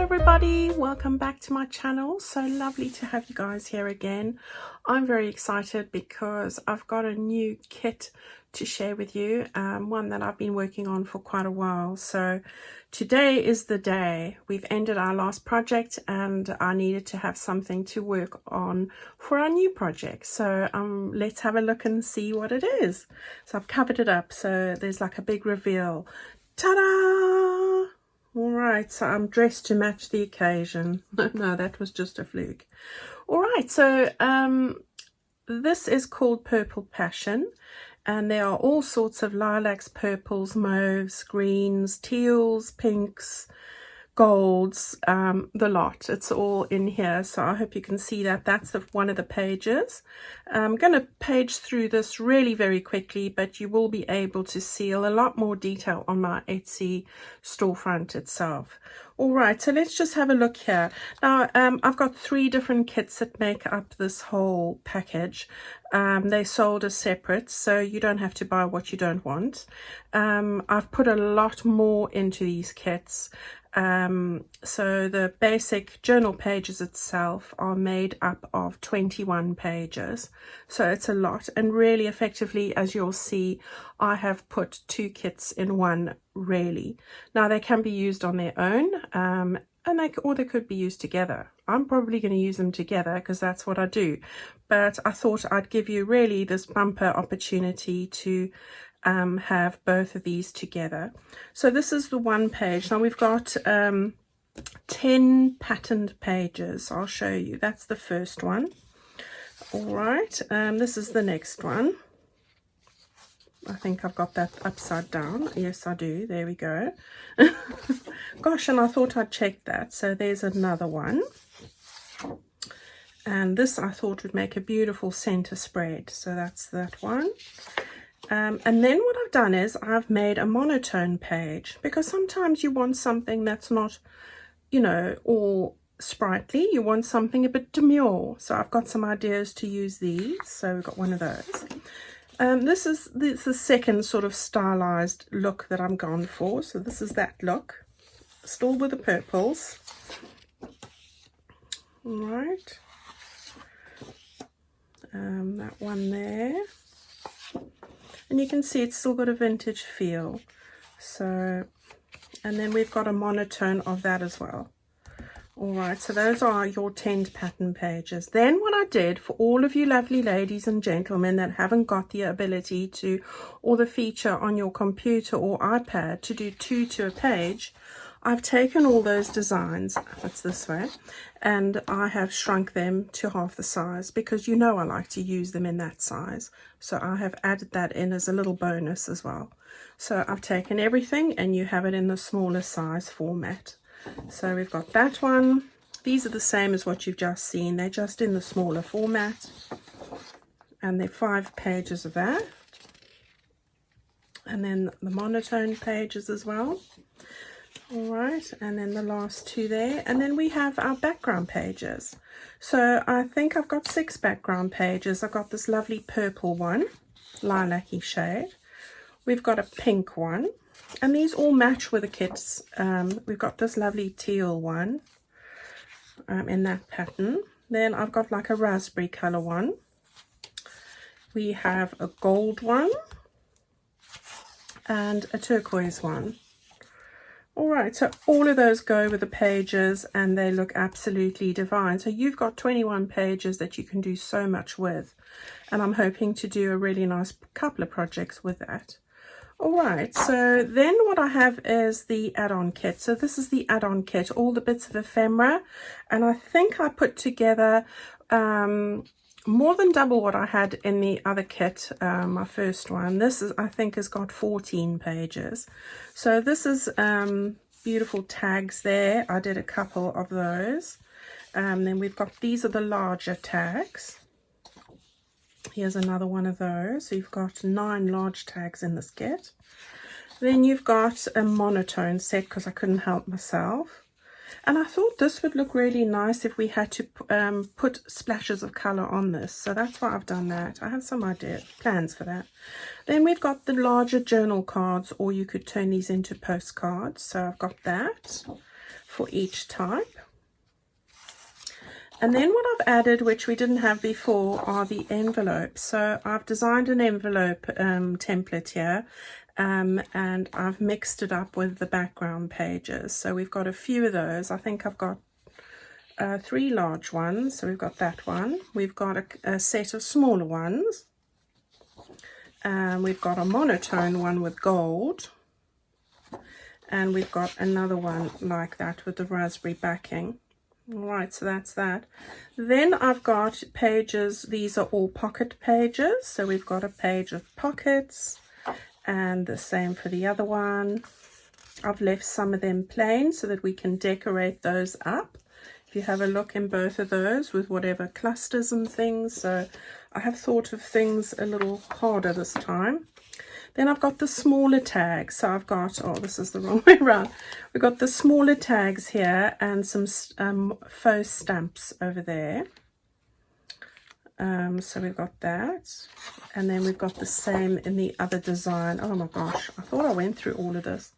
everybody, welcome back to my channel. So lovely to have you guys here again. I'm very excited because I've got a new kit to share with you, one that I've been working on for quite a while. So today is the day. We've ended our last project and I needed to have something to work on for our new project. So let's have a look and see what it is. So I've covered it up so there's like a big reveal. Ta-da! All right, so I'm dressed to match the occasion. No, that was just a fluke. All right, so this is called Purple Passion, and there are all sorts of lilacs, purples, mauves, greens, teals, pinks, golds, the lot. It's all in here, so I hope you can see that. That's one of the pages. I'm going to page through this really very quickly, but you will be able to see a lot more detail on my Etsy storefront itself. All right, so let's just have a look here. Now, I've got 3 different kits that make up this whole package. They sold as separate, so you don't have to buy what you don't want. I've put a lot more into these kits. So the basic journal pages itself are made up of 21 pages, so it's a lot, and really effectively, as you'll see, I have put 2 kits in one, really. Now they can be used on their own, or they could be used together. I'm probably going to use them together because that's what I do, but I thought I'd give you really this bumper opportunity to have both of these together. So this is the one page. Now we've got 10 patterned pages. I'll show you. That's the first one. All right, this is the next one. I think I've got that upside down. Yes, I do. There we go. Gosh, and I thought I'd check that. So there's another one. And this I thought would make a beautiful center spread. So that's that one. And then what I've done is I've made a monotone page, because sometimes you want something that's not, you know, all sprightly. You want something a bit demure. So I've got some ideas to use these. So we've got one of those. This is the second sort of stylized look that I'm gone for. So this is that look, still with the purples. All right. That one there. And you can see it's still got a vintage feel. So, and then we've got a monotone of that as well. All right, so those are your 10 pattern pages. Then what I did for all of you lovely ladies and gentlemen that haven't got the ability to, or the feature on your computer or iPad to do 2 to a page, I've taken all those designs, that's this way, and I have shrunk them to half the size, because you know I like to use them in that size. So I have added that in as a little bonus as well. So I've taken everything and you have it in the smaller size format. So we've got that one. These are the same as what you've just seen. They're just in the smaller format. And they're 5 pages of that. And then the monotone pages as well. All right, and then the last 2 there, and then we have our background pages. So I think I've got 6 background pages. I've got this lovely purple one, lilac-y shade. We've got a pink one, and these all match with the kits. We've got this lovely teal one in that pattern. Then I've got like a raspberry color one. We have a gold one and a turquoise one. All right, so all of those go with the pages and they look absolutely divine. So you've got 21 pages that you can do so much with. And I'm hoping to do a really nice couple of projects with that. All right, so then what I have is the add-on kit. So this is the add-on kit, all the bits of ephemera. And I think I put together more than double what I had in the other kit, my first one. This is, I think, has got 14 pages. So this is beautiful tags there. I did a couple of those. Then we've got, these are the larger tags. Here's another one of those. So you've got 9 large tags in this kit. Then you've got a monotone set, because I couldn't help myself. And I thought this would look really nice if we had to put splashes of color on this. So that's why I've done that. I have some plans for that. Then we've got the larger journal cards, or you could turn these into postcards. So I've got that. for each type. And then what I've added, which we didn't have before, are the envelopes. So I've designed an envelope template here, and I've mixed it up with the background pages. So we've got a few of those. I think I've got 3 large ones. So we've got that one. We've got a set of smaller ones. We've got a monotone one with gold. And we've got another one like that with the raspberry backing. Alright, so that's that. Then I've got pages. These are all pocket pages. So we've got a page of pockets, and the same for the other one. I've left some of them plain so that we can decorate those up. If you have a look in both of those with whatever clusters and things. So I have thought of things a little harder this time. Then I've got the smaller tags. So I've got, oh, this is the wrong way around. We've got the smaller tags here and some faux stamps over there. So we've got that. And then we've got the same in the other design. Oh my gosh, I thought I went through all of this.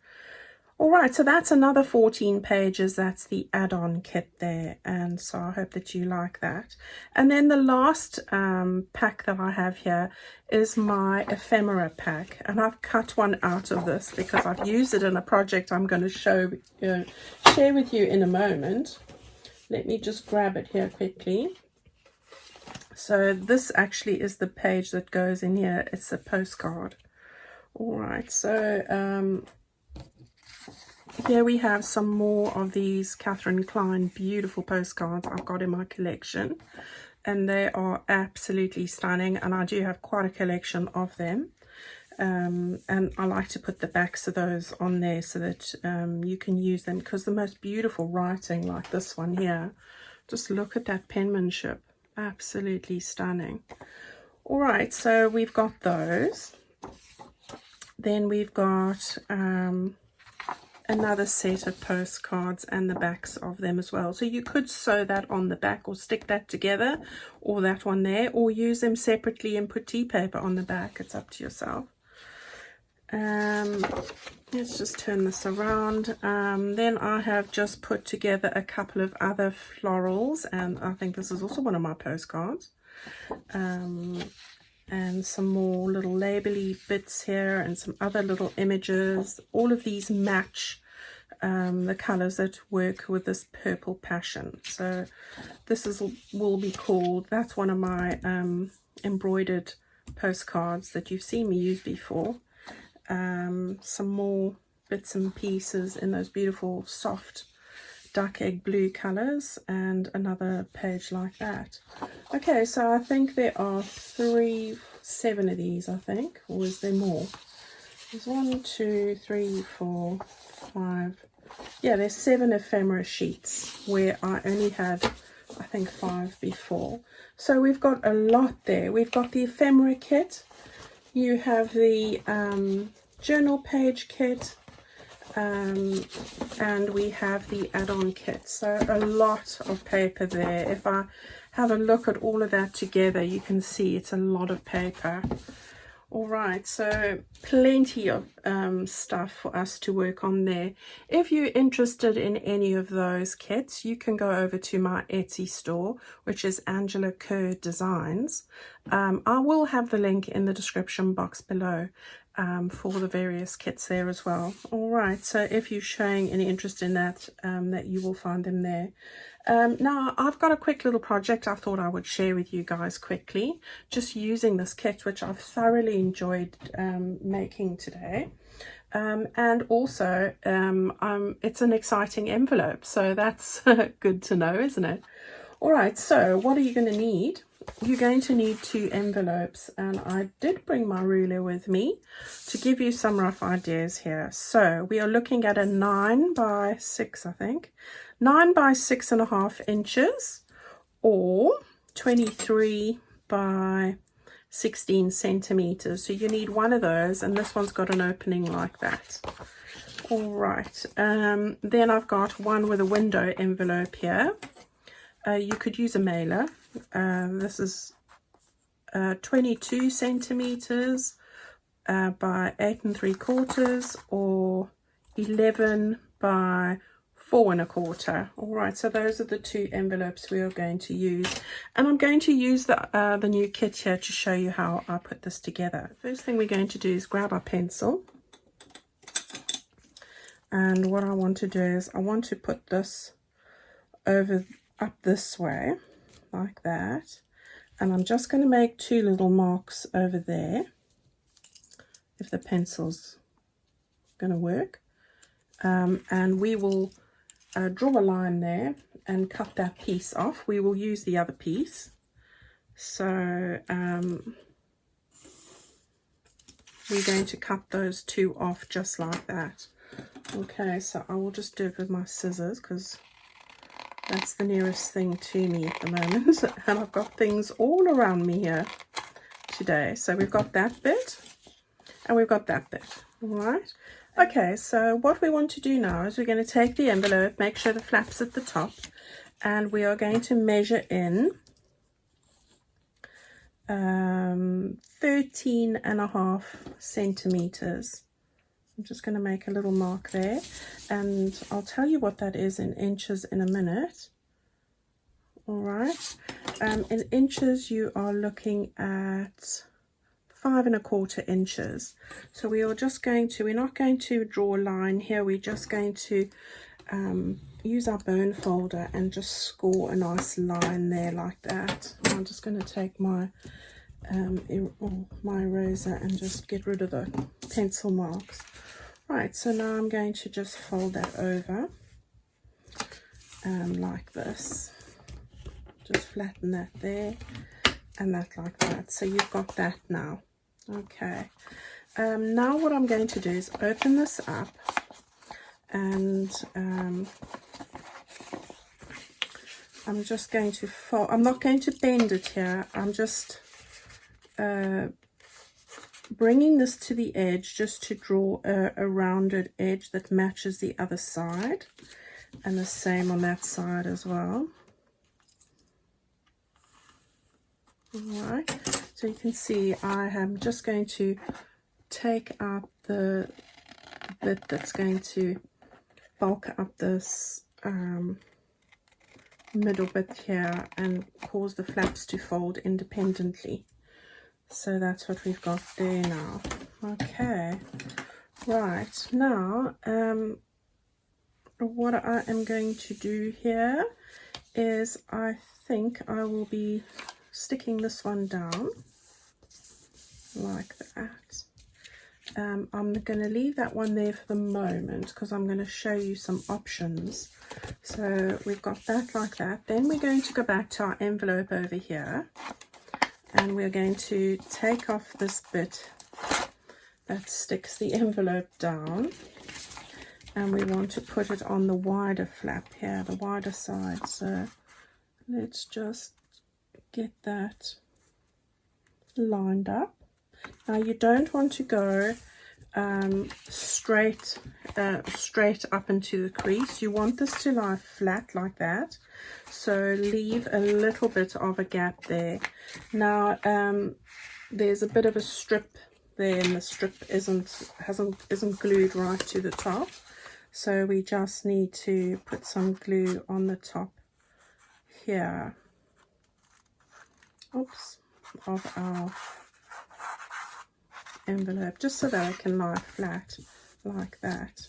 All right, so that's another 14 pages. That's the add-on kit there, and so I hope that you like that. And then the last pack that I have here is my ephemera pack, and I've cut one out of this because I've used it in a project I'm going to share with you in a moment. Let me just grab it here quickly. So this actually is the page that goes in here. It's a postcard. All right, so here we have some more of these Catherine Klein beautiful postcards I've got in my collection, and they are absolutely stunning, and I do have quite a collection of them, and I like to put the backs of those on there so that you can use them, because the most beautiful writing like this one here, just look at that penmanship, absolutely stunning. All right, so we've got those. Then we've got another set of postcards and the backs of them as well. So you could sew that on the back or stick that together, or that one there, or use them separately and put tea paper on the back. It's up to yourself. Let's just turn this around. Then I have just put together a couple of other florals, and I think this is also one of my postcards. And some more little labely bits here, and some other little images. All of these match the colors that work with this purple passion. So this will be called, that's one of my embroidered postcards that you've seen me use before. Some more bits and pieces in those beautiful soft duck egg blue colors, and another page like that. Okay, so I think there are 7 of these, I think, or is there more? There's 1, 2, 3, 4, 5. Yeah, there's 7 ephemera sheets where I only had, I think, 5 before. So we've got a lot there. We've got the ephemera kit. You have the journal page kit. And we have the add-on kit, so a lot of paper there. If I have a look at all of that together, you can see it's a lot of paper. All right, so plenty of stuff for us to work on there. If you're interested in any of those kits, you can go over to my Etsy store, which is Kerr Designs. I will have the link in the description box below for the various kits there as well. All right, so if you're showing any interest in that, that you will find them there. Now I've got a quick little project I thought I would share with you guys quickly, just using this kit, which I've thoroughly enjoyed making today. And also it's an exciting envelope, so that's good to know, isn't it? All right, so what are you going to need? You're going to need 2 envelopes, and I did bring my ruler with me to give you some rough ideas here. So we are looking at a 9 by 6, I think, 9 by 6.5 inches, or 23 by 16 centimeters. So you need one of those, and this one's got an opening like that. All right, then I've got one with a window envelope here. You could use a mailer. This is 22 centimeters by 8 3/4, or 11 by 4 1/4. All right, so those are the 2 envelopes we are going to use, and I'm going to use the new kit here to show you how I put this together. First thing we're going to do is grab our pencil, and what I want to do is I want to put this up this way like that, and I'm just going to make 2 little marks over there if the pencil's going to work, and we will draw a line there and cut that piece off. We will use the other piece, so we're going to cut those 2 off just like that. Okay, so I will just do it with my scissors because that's the nearest thing to me at the moment, and I've got things all around me here today. So we've got that bit and we've got that bit. All right, okay, so what we want to do now is we're going to take the envelope, make sure the flap's at the top, and we are going to measure in 13.5 centimeters. I'm just going to make a little mark there, and I'll tell you what that is in inches in a minute. All right, in inches you are looking at 5 1/4 inches. So we are just going to, we're not going to draw a line here, we're just going to use our bone folder and just score a nice line there like that. I'm just going to take my my eraser and just get rid of the pencil marks. Right, so now I'm going to just fold that over like this. Just flatten that there and that like that. So you've got that now. Okay, now what I'm going to do is open this up, and I'm just going to fold. I'm not going to bend it here, I'm just bringing this to the edge just to draw a rounded edge that matches the other side, and the same on that side as well. All right, so you can see I am just going to take out the bit that's going to bulk up this middle bit here and cause the flaps to fold independently. So that's what we've got there now. Okay, right, now what I am going to do here is I think I will be sticking this one down like that. I'm going to leave that one there for the moment because I'm going to show you some options. So we've got that like that. Then we're going to go back to our envelope over here, and we're going to take off this bit that sticks the envelope down, and we want to put it on the wider flap here, the wider side. So let's just get that lined up. Now you don't want to go straight up into the crease. You want this to lie flat like that, so leave a little bit of a gap there. Now there's a bit of a strip there, and the strip isn't glued right to the top, so we just need to put some glue on the top here, oops, of our envelope, just so that it can lie flat like that.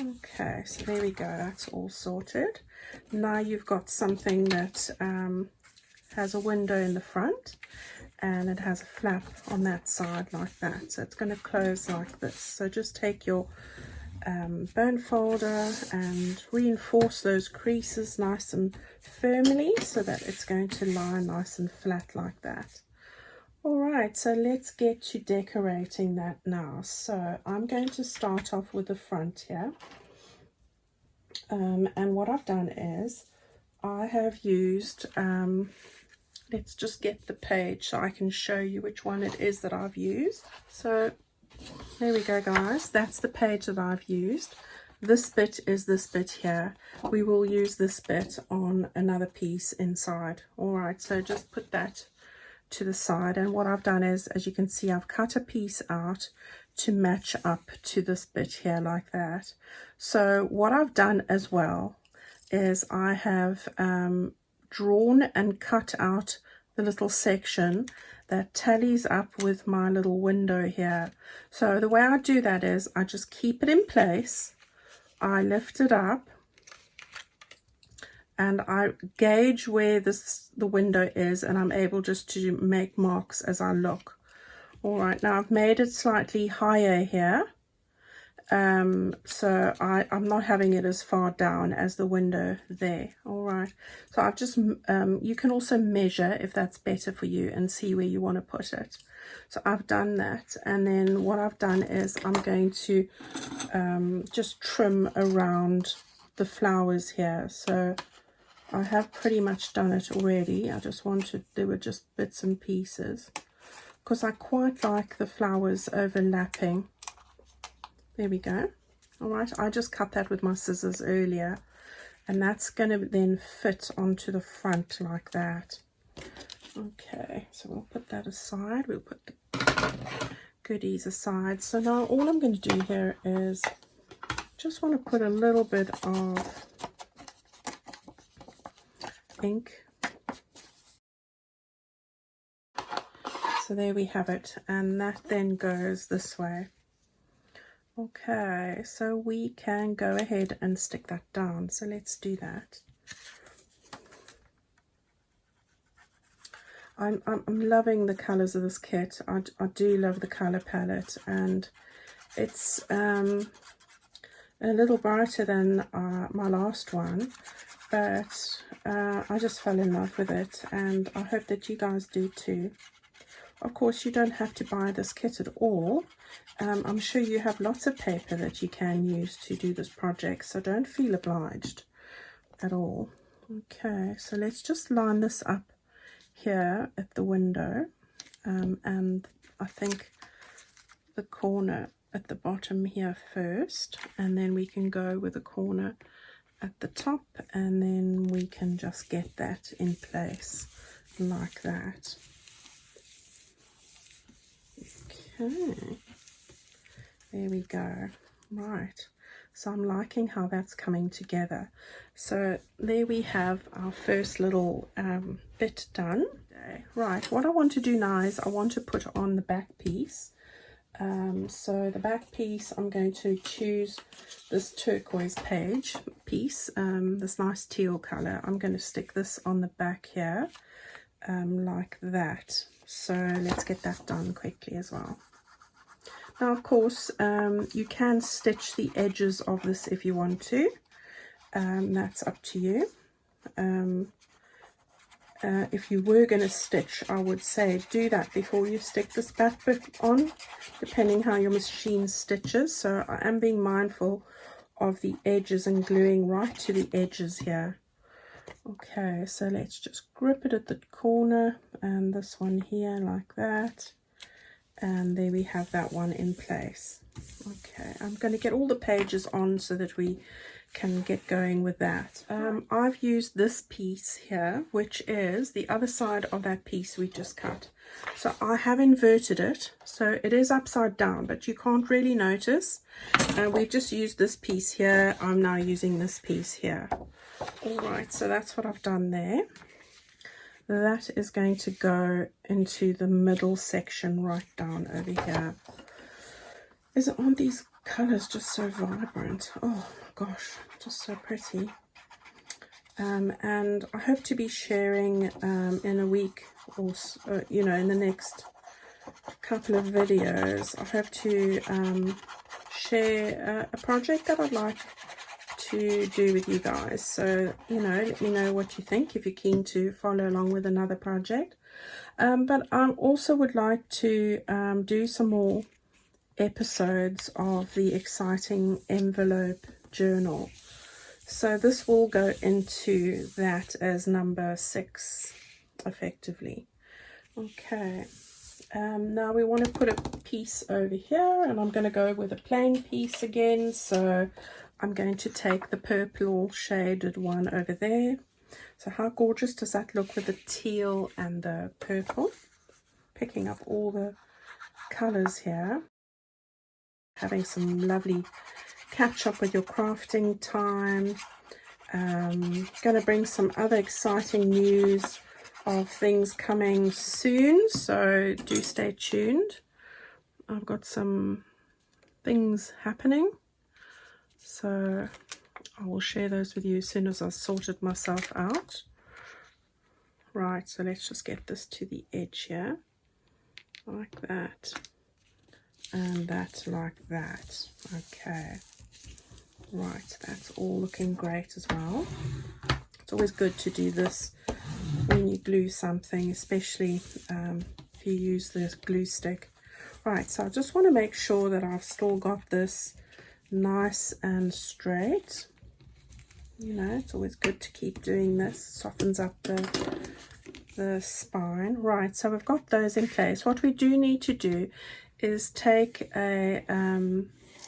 Okay, so there we go, that's all sorted. Now you've got something that has a window in the front, and it has a flap on that side like that, so it's going to close like this. So just take your bone folder and reinforce those creases nice and firmly so that it's going to lie nice and flat like that. All right, so let's get to decorating that now. So I'm going to start off with the front here, and what I've done is I have used let's just get the page so I can show you which one it is that I've used. So there we go, guys, that's the page that I've used. This bit is this bit here. We will use this bit on another piece inside. All right, so just put that to the side, and what I've done is, as you can see, I've cut a piece out to match up to this bit here like that. So what I've done as well is I have drawn and cut out the little section that tallies up with my little window here. So the way I do that is I just keep it in place, I lift it up, and I gauge where the window is, and I'm able just to make marks as I look. All right, now I've made it slightly higher here, so I'm not having it as far down as the window there. All right, so I've just you can also measure if that's better for you and see where you want to put it. So I've done that, and then what I've done is I'm going to just trim around the flowers here. So I have pretty much done it already. I just wanted, there were just bits and pieces, because I quite like the flowers overlapping. There we go. All right, I just cut that with my scissors earlier, and that's going to then fit onto the front like that. Okay, so we'll put that aside. We'll put the goodies aside. So now all I'm going to do here is just want to put a little bit of ink. So there we have it, and that then goes this way. Okay, so we can go ahead and stick that down. So let's do that. I'm loving the colors of this kit. I do love the color palette, and it's a little brighter than my last one, but I just fell in love with it, and I hope that you guys do too. Of course, you don't have to buy this kit at all. I'm sure you have lots of paper that you can use to do this project, so don't feel obliged at all. Okay, so let's just line this up here at the window, and I think the corner at the bottom here first, and then we can go with the corner at the top, and then we can just get that in place like that. Okay, there we go. Right, so I'm liking how that's coming together. So there we have our first little bit done. Right, what I want to do now is I want to put on the back piece. So the back piece, I'm going to choose this turquoise piece, this nice teal color. I'm going to stick this on the back here, like that. So let's get that done quickly as well. Now, of course, you can stitch the edges of this if you want to. That's up to you. If you were going to stitch, I would say do that before you stick this back bit on, depending how your machine stitches. So I am being mindful of the edges and gluing right to the edges here. Okay, so let's just grip it at the corner, and this one here like that, and there we have that one in place. Okay, I'm going to get all the pages on so that we can get going with that. I've used this piece here, which is the other side of that piece we just cut. So I have inverted it, so it is upside down, but you can't really notice. We've just used this piece here. I'm now using this piece here. All right, so that's what I've done there. That is going to go into the middle section right down over here. Aren't these colors just so vibrant? Oh my gosh, just so pretty. And I hope to be sharing in a week, or you know, in the next couple of videos, I hope to share a project that I'd like to do with you guys. So, you know, let me know what you think if you're keen to follow along with another project. But I also would like to do some more episodes of the exciting envelope journal. So this will go into that as number 6 effectively. Okay, now we want to put a piece over here, and I'm going to go with a plain piece again. So I'm going to take the purple shaded one over there. So how gorgeous does that look with the teal and the purple? Picking up all the colors here. having some lovely catch up with your crafting time. Going to bring some other exciting news of things coming soon, so do stay tuned. I've got some things happening, so I will share those with you as soon as I've sorted myself out. Right, so let's just get this to the edge here, like that, and that like that. Okay, right, that's all looking great as well. It's always good to do this when you glue something, especially if you use the glue stick. Right, so I just want to make sure that I've still got this nice and straight. You know, it's always good to keep doing this. It softens up the spine. Right, so we've got those in place. What we do need to do is take a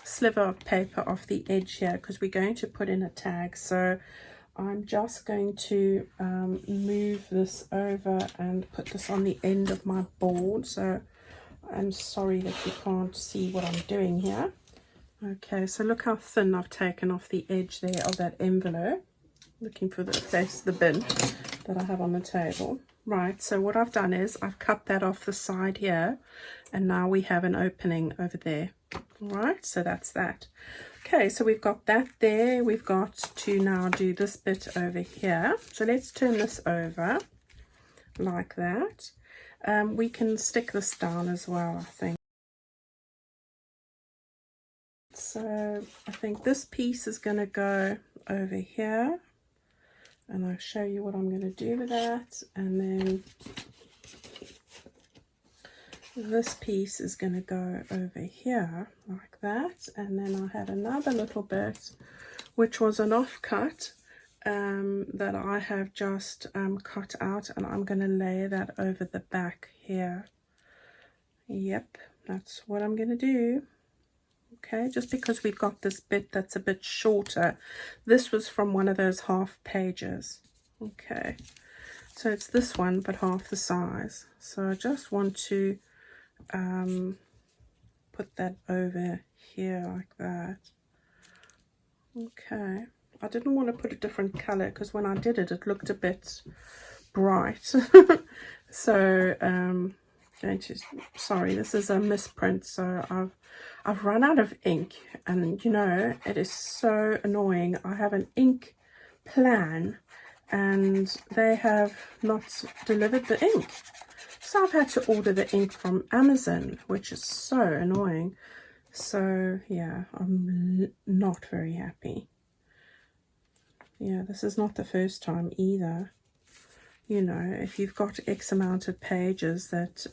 sliver of paper off the edge here, because we're going to put in a tag. So I'm just going to move this over and put this on the end of my board. So I'm sorry that you can't see what I'm doing here. Okay, so look how thin I've taken off the edge there of that envelope. Looking for the place, the bin that I have on the table. Right, so what I've done is I've cut that off the side here, and now we have an opening over there. All right, so that's that. Okay, so we've got that there. We've got to now do this bit over here. So let's turn this over like that. We can stick this down as well, I think. So I think this piece is going to go over here, and I'll show you what I'm going to do with that. And then this piece is going to go over here like that. And then I had another little bit which was an offcut that I have just cut out, and I'm going to lay that over the back here. Yep, that's what I'm going to do. Okay, just because we've got this bit that's a bit shorter. This was from one of those half pages. Okay, so it's this one but half the size. So I just want to put that over here like that. Okay, I didn't want to put a different color because when I did it, it looked a bit bright. So sorry, this is a misprint. So I've run out of ink, and you know, it is so annoying. I have an ink plan and they have not delivered the ink, so I've had to order the ink from Amazon, which is so annoying. So yeah, I'm not very happy. Yeah, this is not the first time either. You know, if you've got X amount of pages that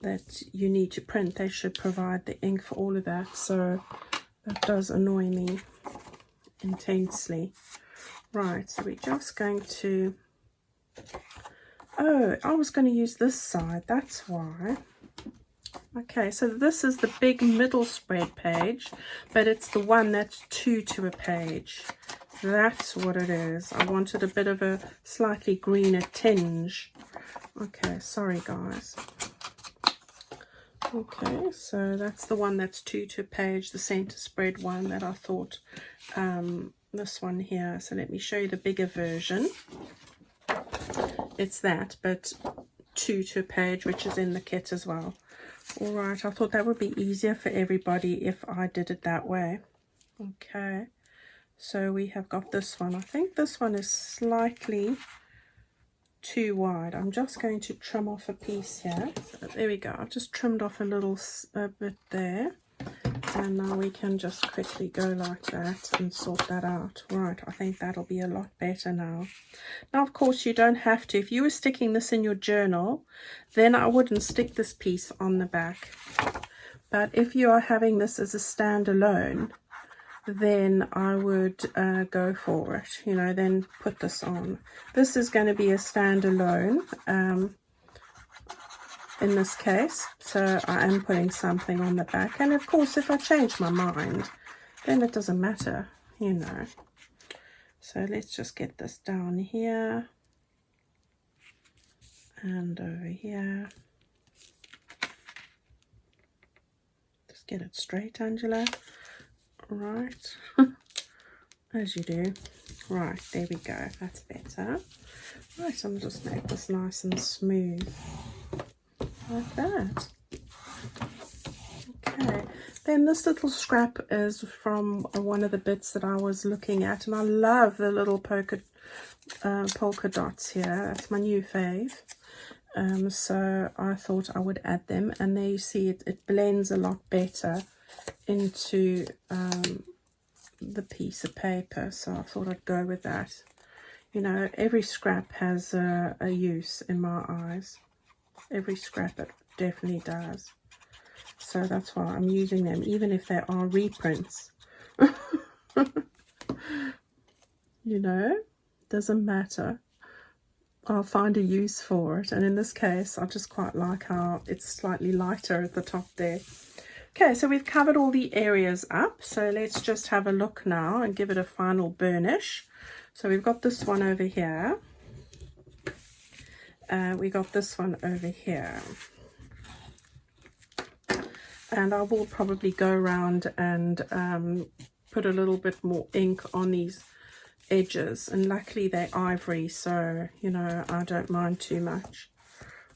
that you need to print, they should provide the ink for all of that. So that does annoy me intensely. Right, so we're just going to, oh, I was going to use this side, that's why. Okay, so this is the big middle spread page, but it's the one that's 2 to a page. That's what it is. I wanted a bit of a slightly greener tinge. Okay, sorry guys. Okay, so that's the one that's 2 to a page, the center spread one that I thought, this one here. So let me show you the bigger version. It's that, but 2 to a page, which is in the kit as well. All right, I thought that would be easier for everybody if I did it that way. Okay, so we have got this one. I think this one is slightly too wide. I'm just going to trim off a piece here. So there we go. I've just trimmed off a little bit there, and now we can just quickly go like that and sort that out. Right, I think that'll be a lot better now. Now, of course, you don't have to. If you were sticking this in your journal, then I wouldn't stick this piece on the back. But if you are having this as a standalone, then I would go for it, you know, then put this on. This is going to be a standalone in this case, so I am putting something on the back. And of course, if I change my mind, then it doesn't matter, you know. So let's just get this down here and over here. Get it straight, Angela. Right. As you do. Right, there we go. That's better. Right, I'm just make this nice and smooth. Like that. Okay. Then this little scrap is from one of the bits that I was looking at. And I love the little polka dots here. That's my new fave. So I thought I would add them. And there you see it blends a lot better into the piece of paper, so I thought I'd go with that. You know, every scrap has a use in my eyes. Every scrap it definitely does. So that's why I'm using them, even if they are reprints. You know, doesn't matter. I'll find a use for it. And in this case, I just quite like how it's slightly lighter at the top there. Okay, so we've covered all the areas up. So let's just have a look now and give it a final burnish. So we've got this one over here. We got this one over here. And I will probably go around and put a little bit more ink on these edges. And luckily they're ivory, so, you know, I don't mind too much.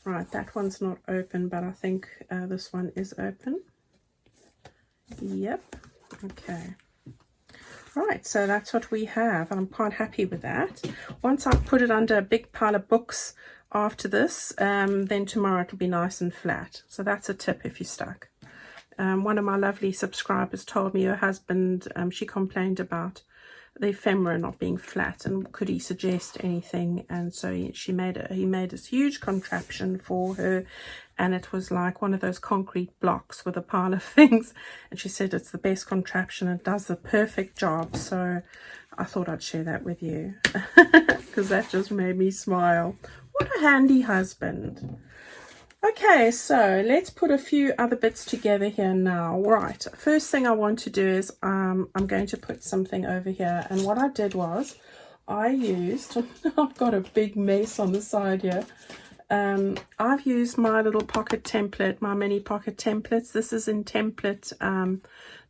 Right, that one's not open, but I think this one is open. Yep. Okay. Right, so that's what we have, and I'm quite happy with that. Once I put it under a big pile of books after this, then tomorrow it'll be nice and flat. So that's a tip if you're stuck. One of my lovely subscribers told me her husband, she complained about the ephemera not being flat, and could he suggest anything? And so he made this huge contraption for her, and it was like one of those concrete blocks with a pile of things, and she said it's the best contraption, it does the perfect job. So I thought I'd share that with you because that just made me smile. What a handy husband. Okay, so let's put a few other bits together here now. Right, first thing I want to do is I'm going to put something over here. And what I did was I used, I've got a big mess on the side here. I've used my little pocket template, my mini pocket templates. This is in template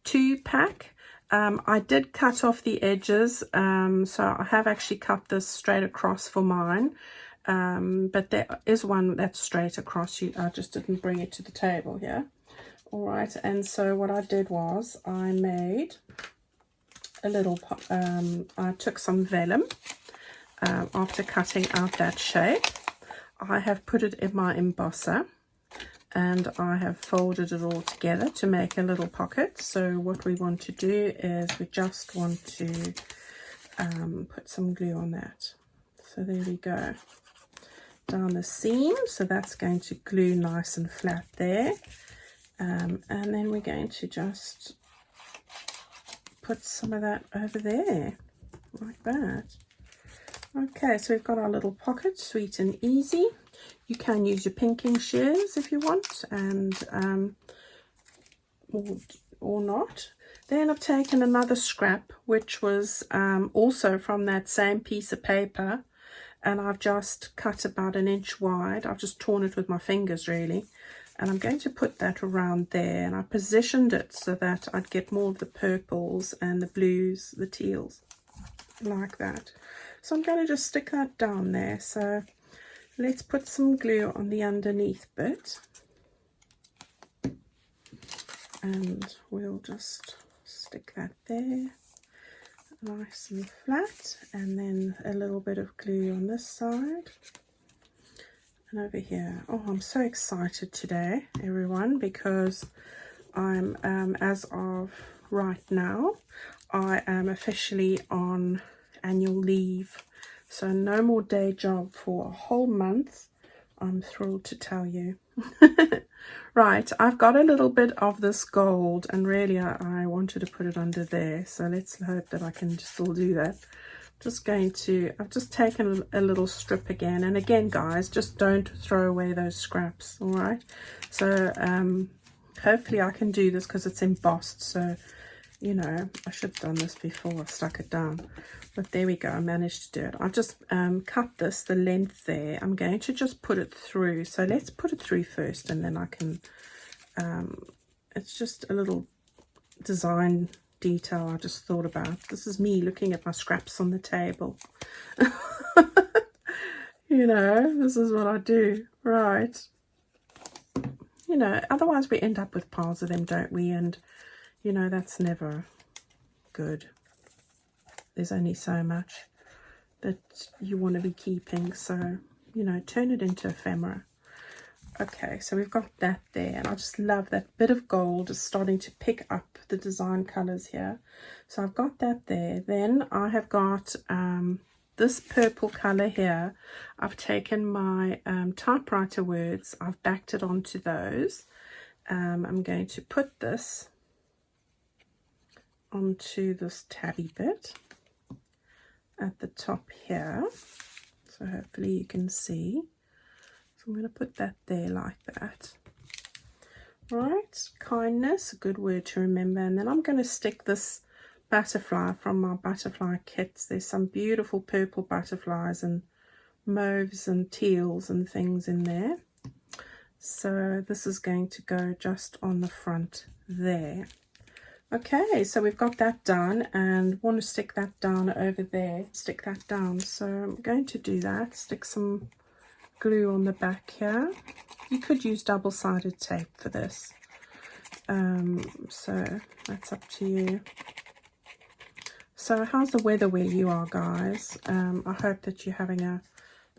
2 pack. I did cut off the edges, so I have actually cut this straight across for mine. But there is one that's straight across. I just didn't bring it to the table here. All right, and so what I did was I made a little, I took some vellum after cutting out that shape. I have put it in my embosser and I have folded it all together to make a little pocket. So what we want to do is we just want to put some glue on that. So there we go. Down the seam, so that's going to glue nice and flat there, and then we're going to just put some of that over there like that. Okay, so we've got our little pocket, sweet and easy. You can use your pinking shears if you want, and or not. Then I've taken another scrap which was also from that same piece of paper, and I've just cut about 1 inch wide. I've just torn it with my fingers really, and I'm going to put that around there, and I positioned it so that I'd get more of the purples and the blues, the teals, like that. So I'm going to just stick that down there. So let's put some glue on the underneath bit, and we'll just stick that there. Nice and flat, and then a little bit of glue on this side and over here. Oh, I'm so excited today, everyone, because I'm as of right now I am officially on annual leave, so no more day job for a whole month. I'm thrilled to tell you. Right, I've got a little bit of this gold, and really I wanted to put it under there, so let's hope that I can still do that. I've just taken a little strip again, and again guys, just don't throw away those scraps. All right, so hopefully I can do this because it's embossed, so you know, I should have done this before I stuck it down, but there we go, I managed to do it. I've just cut this, the length there. I'm going to just put it through, so let's put it through first, and then I can it's just a little design detail I just thought about. This is me looking at my scraps on the table. You know, this is what I do, right? You know, otherwise we end up with piles of them, don't we? And, you know, that's never good. There's only so much that you want to be keeping, so, you know, turn it into ephemera. Okay, so we've got that there, and I just love that bit of gold is starting to pick up the design colors here. So I've got that there. Then I have got this purple color here. I've taken my typewriter words, I've backed it onto those. I'm going to put this onto this tabby bit at the top here, so hopefully you can see. So I'm going to put that there like that. Right, kindness, a good word to remember. And then I'm going to stick this butterfly from my butterfly kits. There's some beautiful purple butterflies and mauves and teals and things in there. So this is going to go just on the front there. Okay, so we've got that done, and want to stick that down over there. Stick that down. So I'm going to do that. Stick some glue on the back here. You could use double-sided tape for this. So that's up to you. So how's the weather where you are, guys? I hope that you're having a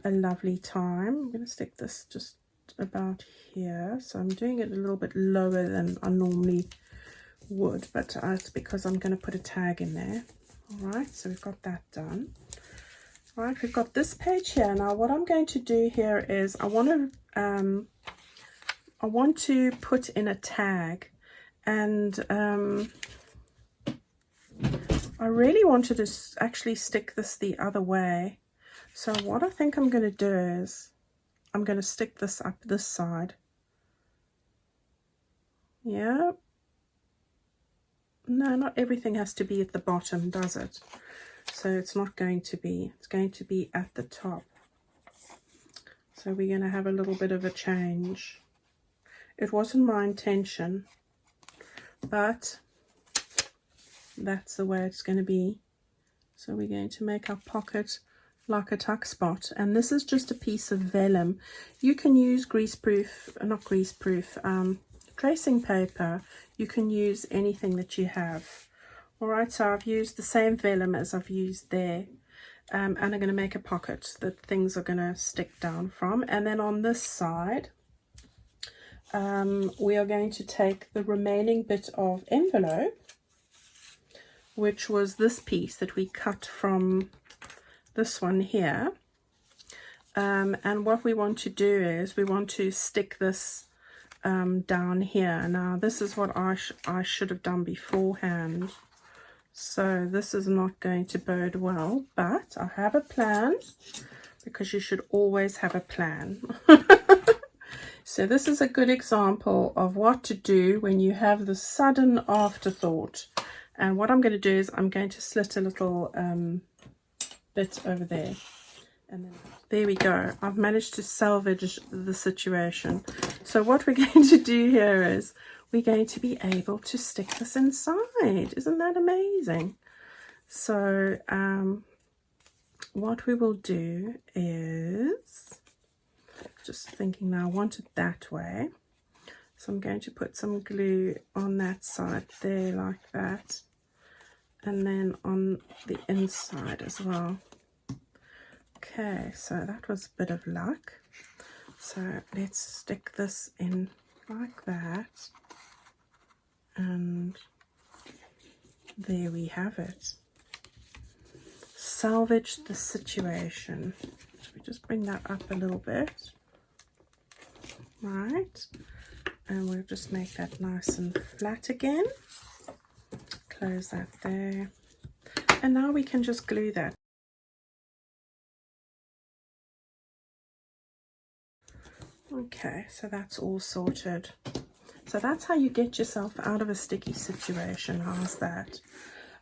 lovely time. I'm going to stick this just about here. So I'm doing it a little bit lower than I normally would, but it's because I'm going to put a tag in there. All right, so we've got that done. All right, we've got this page here. Now what I'm going to do here is I want to put in a tag, and I really wanted to actually stick this the other way. So what I think I'm going to do is I'm going to stick this up this side. Yeah. No, not everything has to be at the bottom, does it? So it's not going to be, it's going to be at the top. So we're going to have a little bit of a change. It wasn't my intention, but that's the way it's going to be. So we're going to make our pocket like a tuck spot, and this is just a piece of vellum. You can use tracing paper. You can use anything that you have. All right, so I've used the same vellum as I've used there, and I'm going to make a pocket that things are going to stick down from. And then on this side, we are going to take the remaining bit of envelope, which was this piece that we cut from this one here. And what we want to do is we want to stick this down here. Now this is what I should have done beforehand. So this is not going to bode well, but I have a plan, because you should always have a plan. So this is a good example of what to do when you have the sudden afterthought. And what I'm going to do is I'm going to slit a little bit over there. And then there we go. I've managed to salvage the situation. So what we're going to do here is we're going to be able to stick this inside. Isn't that amazing? So what we will do is, just thinking now, I want it that way. So I'm going to put some glue on that side there like that. And then on the inside as well. Okay, so that was a bit of luck. So let's stick this in like that. And there we have it. Salvage the situation. So we just bring that up a little bit. Right. And we'll just make that nice and flat again. Close that there. And now we can just glue that. Okay, so that's all sorted. So that's how you get yourself out of a sticky situation. How's that?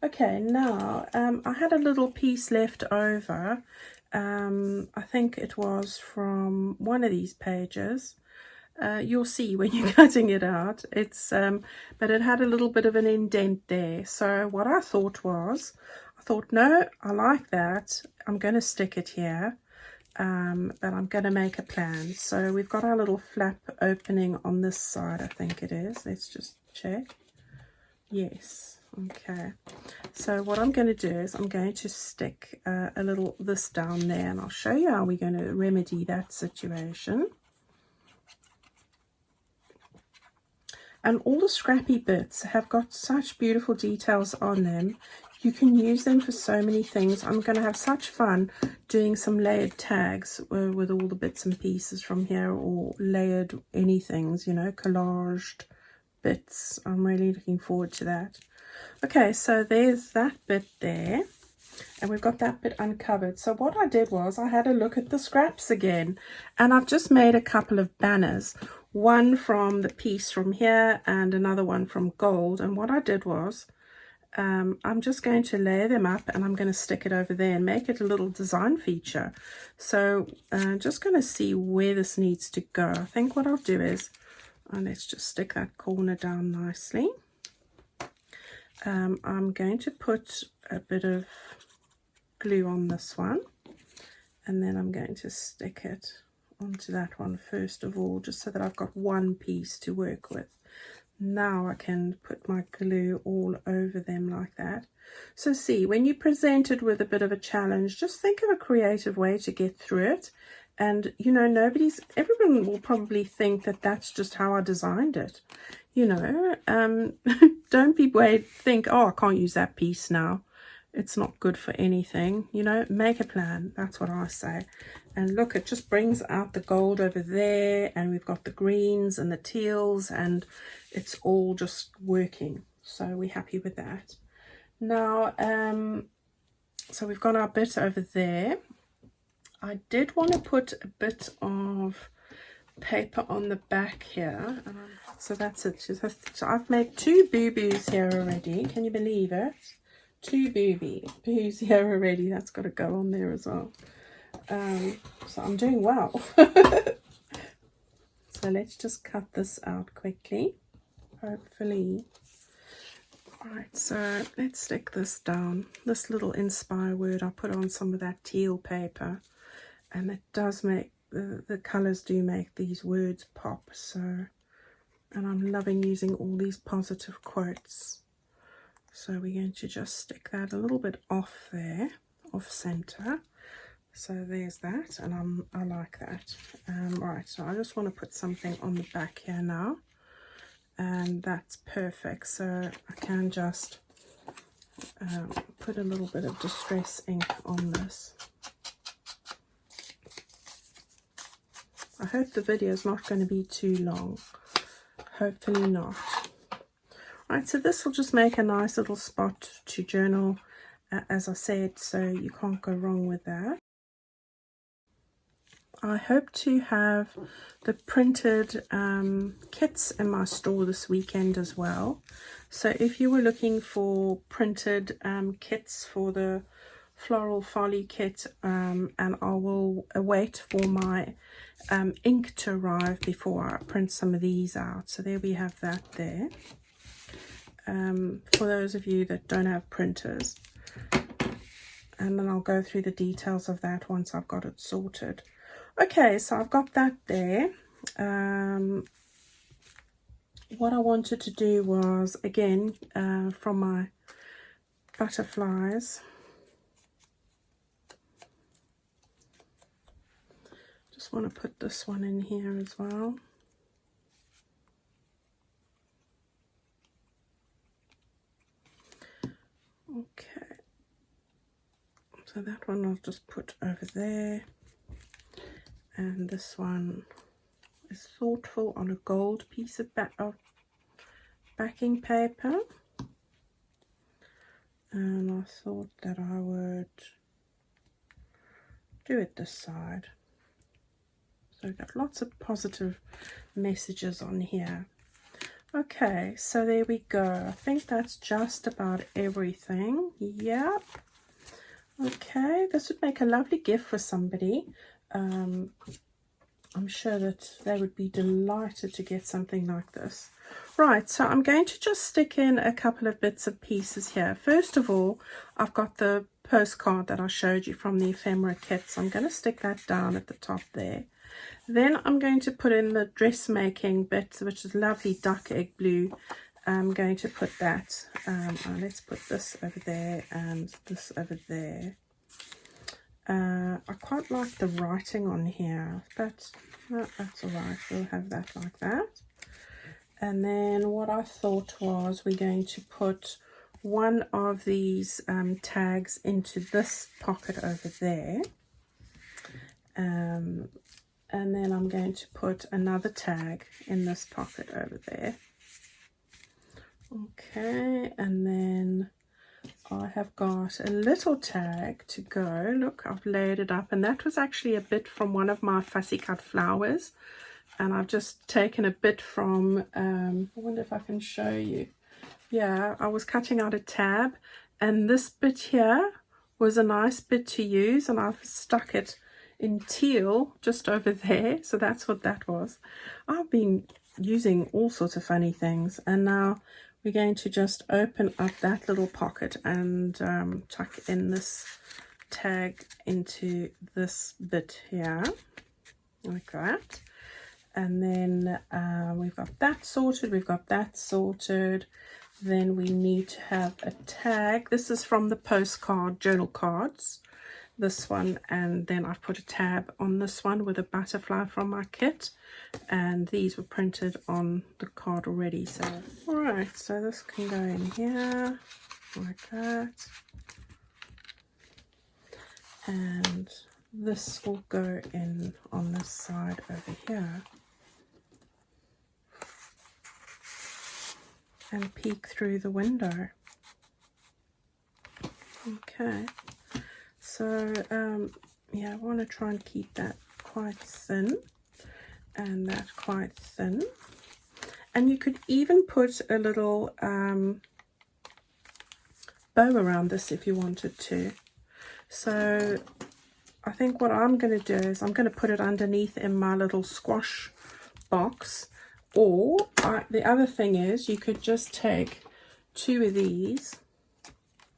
Okay, now I had a little piece left over. I think it was from one of these pages. You'll see when you're cutting it out. It's but it had a little bit of an indent there. So what I thought was, no, I like that. I'm going to stick it here. But I'm going to make a plan. So we've got our little flap opening on this side, I think it is. Let's just check. Yes. Okay. So what I'm going to do is I'm going to stick a little this down there, and I'll show you how we're going to remedy that situation. And all the scrappy bits have got such beautiful details on them. You can use them for so many things. I'm going to have such fun doing some layered tags with all the bits and pieces from here, or layered anythings, you know, collaged bits. I'm really looking forward to that. Okay, so there's that bit there. And we've got that bit uncovered. So what I did was I had a look at the scraps again. And I've just made a couple of banners. One from the piece from here and another one from gold. And what I did was I'm just going to layer them up, and I'm going to stick it over there and make it a little design feature. So just going to see where this needs to go. I think what I'll do is, let's just stick that corner down nicely. I'm going to put a bit of glue on this one, and then I'm going to stick it onto that one first of all, just so that I've got one piece to work with. Now I can put my glue all over them like that. So see, when you present it with a bit of a challenge, just think of a creative way to get through it. And, you know, everyone will probably think that that's just how I designed it. You know, don't think, oh, I can't use that piece now. It's not good for anything. You know, make a plan. That's what I say. And look, it just brings out the gold over there, and we've got the greens and the teals, and it's all just working. So we're happy with that. Now, so we've got our bit over there. I did want to put a bit of paper on the back here. So that's it. So I've made 2 boo-boos here already. Can you believe it? 2 boo-boos here already. That's got to go on there as well. So I'm doing well. So let's just cut this out quickly, hopefully. Alright, so let's stick this down. This little inspire word, I put on some of that teal paper, and it does make, the colours do make these words pop. So, and I'm loving using all these positive quotes. So we're going to just stick that a little bit off there, off center. So there's that, and I like that. Right, so I just want to put something on the back here now, and that's perfect. So I can just put a little bit of distress ink on this. I hope the video is not going to be too long. Hopefully not. Right, so this will just make a nice little spot to journal, as I said, so you can't go wrong with that. I hope to have the printed kits in my store this weekend as well. So if you were looking for printed kits for the Floral Folly kit, and I will wait for my ink to arrive before I print some of these out. So there we have that there. For those of you that don't have printers, and then I'll go through the details of that once I've got it sorted. Okay, so I've got that there. What I wanted to do was, again, from my butterflies, just want to put this one in here as well. Okay, so that one I'll just put over there. And this one is thoughtful on a gold piece of backing paper. And I thought that I would do it this side. So we've got lots of positive messages on here. Okay, so there we go. I think that's just about everything. Yep. Okay, this would make a lovely gift for somebody. I'm sure that they would be delighted to get something like this. Right, so I'm going to just stick in a couple of bits of pieces here. First of all, I've got the postcard that I showed you from the ephemera kit, so I'm going to stick that down at the top there. Then I'm going to put in the dressmaking bit, which is lovely duck egg blue. I'm going to put that, let's put this over there and this over there. I quite like the writing on here, but no, that's alright, we'll have that like that. And then what I thought was we're going to put one of these tags into this pocket over there. And then I'm going to put another tag in this pocket over there. Okay, and then I have got a little tag to go. Look, I've layered it up, and that was actually a bit from one of my fussy cut flowers, and I've just taken a bit from I wonder if I can show you. Yeah, I was cutting out a tab, and this bit here was a nice bit to use, and I've stuck it in teal just over there, so that's what that was. I've been using all sorts of funny things, and now we're going to just open up that little pocket and tuck in this tag into this bit here, like that. And then we've got that sorted, we've got that sorted. Then we need to have a tag. This is from the postcard journal cards, this one, and then I've put a tab on this one with a butterfly from my kit, and these were printed on the card already. So all right, so this can go in here like that, and this will go in on this side over here and peek through the window. Okay, so yeah, I want to try and keep that quite thin and that quite thin, and you could even put a little bow around this if you wanted to. So I think what I'm going to do is I'm going to put it underneath in my little squash box, or the other thing is you could just take two of these.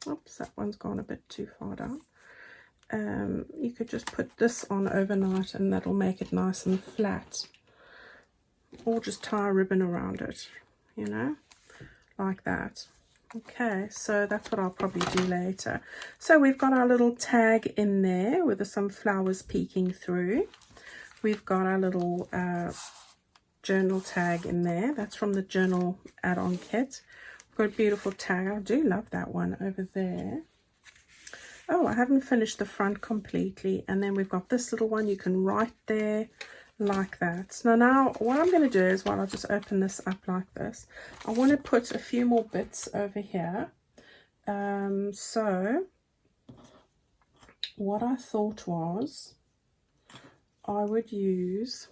Oops, that one's gone a bit too far down. You could just put this on overnight, and that'll make it nice and flat, or just tie a ribbon around it, you know, like that. Okay, so that's what I'll probably do later. So we've got our little tag in there with some flowers peeking through. We've got our little journal tag in there. That's from the journal add-on kit. We've got a beautiful tag. I do love that one over there. Oh, I haven't finished the front completely. And then we've got this little one you can write there like that. Now what I'm going to do is, while I just open this up like this, I want to put a few more bits over here. So what I thought was I would use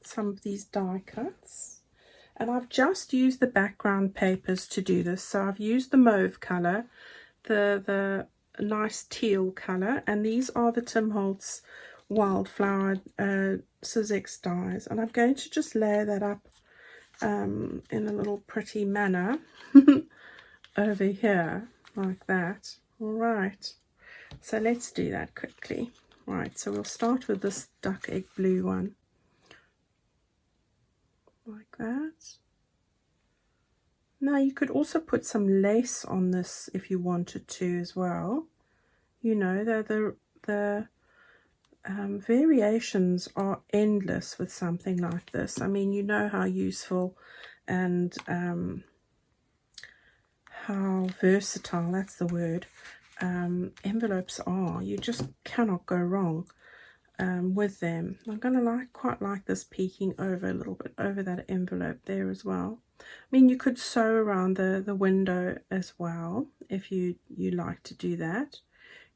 some of these die cuts, and I've just used the background papers to do this. So I've used the mauve color, the nice teal color, and these are the Tim Holtz Wildflower Sizzix dies, and I'm going to just layer that up in a little pretty manner over here like that. All right, so let's do that quickly. Right, so we'll start with this duck egg blue one like that. Now you could also put some lace on this if you wanted to as well. You know, the variations are endless with something like this. I mean, you know how useful and how versatile, that's the word, envelopes are. You just cannot go wrong with them. I'm going to quite like this peeking over a little bit over that envelope there as well. I mean, you could sew around the window as well if you like to do that.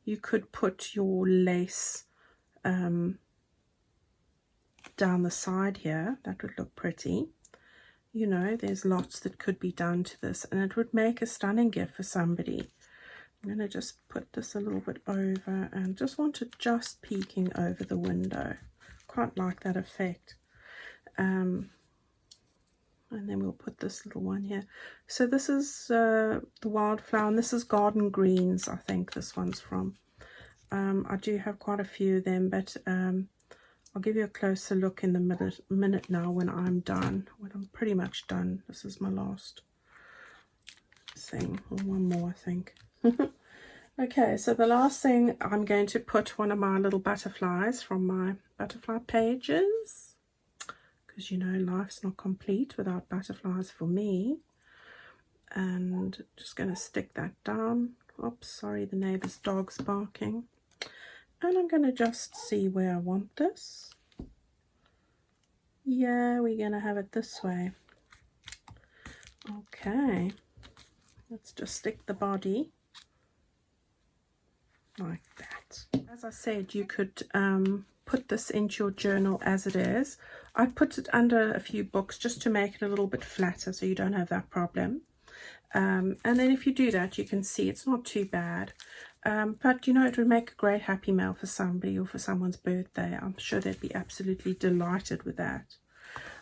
You could put your lace down the side here. That would look pretty. You know, there's lots that could be done to this, and it would make a stunning gift for somebody. I'm going to just put this a little bit over and just want it just peeking over the window. quite like that effect. And then we'll put this little one here. So this is the wildflower, and this is Garden Greens, I think this one's from. I do have quite a few of them, but I'll give you a closer look in the minute now when I'm done. When I'm pretty much done. This is my last thing, or one more, I think. Okay, so the last thing, I'm going to put one of my little butterflies from my butterfly pages, because you know life's not complete without butterflies for me. And just going to stick that down. Oops, sorry, the neighbor's dog's barking. And I'm going to just see where I want this. Yeah, we're going to have it this way. Okay, let's just stick the body like that. As I said, you could put this into your journal as it is. I put it under a few books just to make it a little bit flatter so you don't have that problem. And then if you do that, you can see it's not too bad. But you know, it would make a great happy mail for somebody or for someone's birthday. I'm sure they'd be absolutely delighted with that.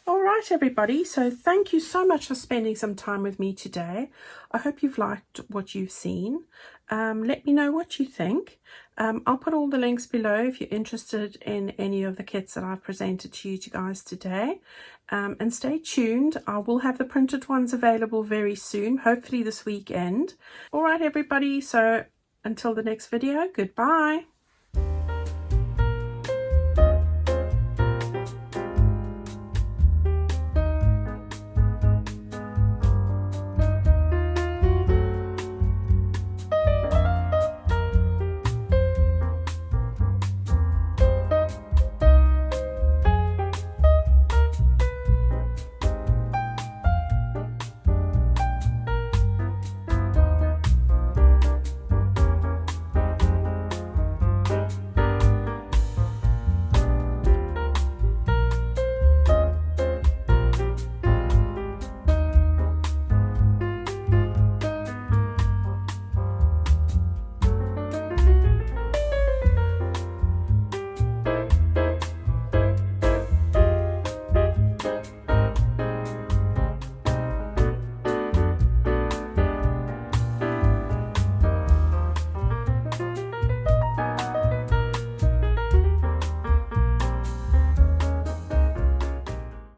All right, everybody, so thank you so much for spending some time with me today. I hope you've liked what you've seen. Let me know what you think. I'll put all the links below if you're interested in any of the kits that I've presented to you guys today. And stay tuned. I will have the printed ones available very soon, hopefully this weekend. All right, everybody, so until the next video, goodbye.